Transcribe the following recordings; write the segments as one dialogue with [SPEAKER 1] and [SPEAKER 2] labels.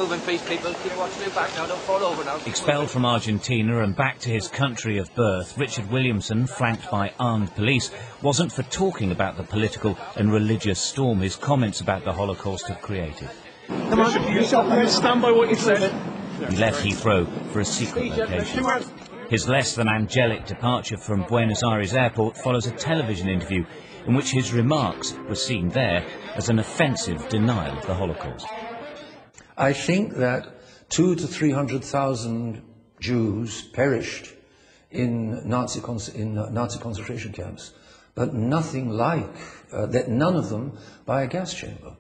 [SPEAKER 1] move in peace, people. Keep watching your back now. Don't fall over now.
[SPEAKER 2] Expelled from Argentina and back to his country of birth, Richard Williamson, flanked by armed police, wasn't for talking about the political and religious storm his comments about the Holocaust have created.
[SPEAKER 3] Come on, stand by what you said.
[SPEAKER 2] He left Heathrow for a secret location. His less than angelic departure from Buenos Aires airport follows a television interview in which his remarks were seen there as an offensive denial of the Holocaust.
[SPEAKER 4] I think that 200,000 to 300,000 Jews perished in Nazi concentration camps, but nothing like that, none of them by a gas chamber.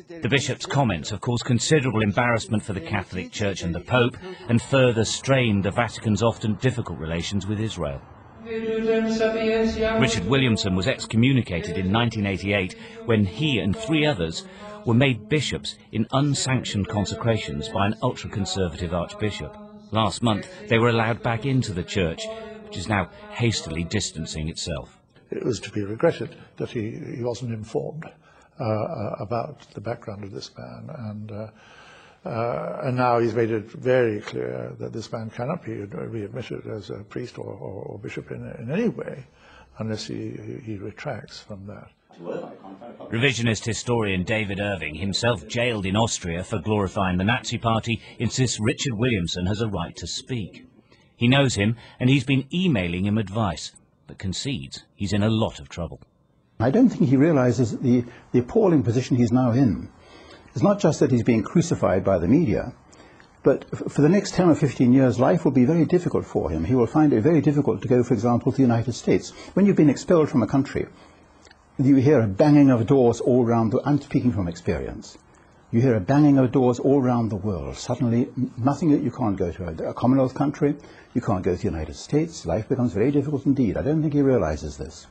[SPEAKER 2] The bishop's comments have caused considerable embarrassment for the Catholic Church and the Pope, and further strained the Vatican's often difficult relations with Israel. Richard Williamson was excommunicated in 1988 when he and 3 others were made bishops in unsanctioned consecrations by an ultra-conservative archbishop. Last month they were allowed back into the church, which is now hastily distancing itself.
[SPEAKER 5] It was to be regretted that he wasn't informed about the background of this man, and now he's made it very clear that this man cannot be readmitted as a priest or bishop in any way unless he retracts from that.
[SPEAKER 2] Revisionist historian David Irving, himself jailed in Austria for glorifying the Nazi Party, insists Richard Williamson has a right to speak. He knows him and he's been emailing him advice, but concedes he's in a lot of trouble.
[SPEAKER 6] I don't think he realises the appalling position he's now in. It's not just that he's being crucified by the media, but for the next 10 or 15 years, life will be very difficult for him. He will find it very difficult to go, for example, to the United States. When you've been expelled from a country, you hear a banging of doors all around I'm speaking from experience. You hear a banging of doors all around the world. Suddenly, nothing that you can't go to a Commonwealth country, you can't go to the United States. Life becomes very difficult indeed. I don't think he realises this.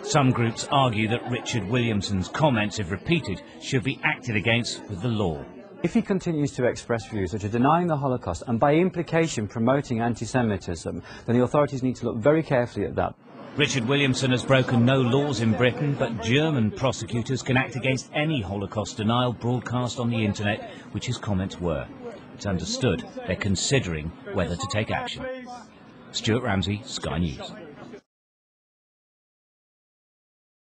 [SPEAKER 2] Some groups argue that Richard Williamson's comments, if repeated, should be acted against with the law.
[SPEAKER 7] If he continues to express views which are denying the Holocaust and by implication promoting anti-Semitism, then the authorities need to look very carefully at that.
[SPEAKER 2] Richard Williamson has broken no laws in Britain, but German prosecutors can act against any Holocaust denial broadcast on the internet, which his comments were. It's understood they're considering whether to take action. Stuart Ramsey, Sky News.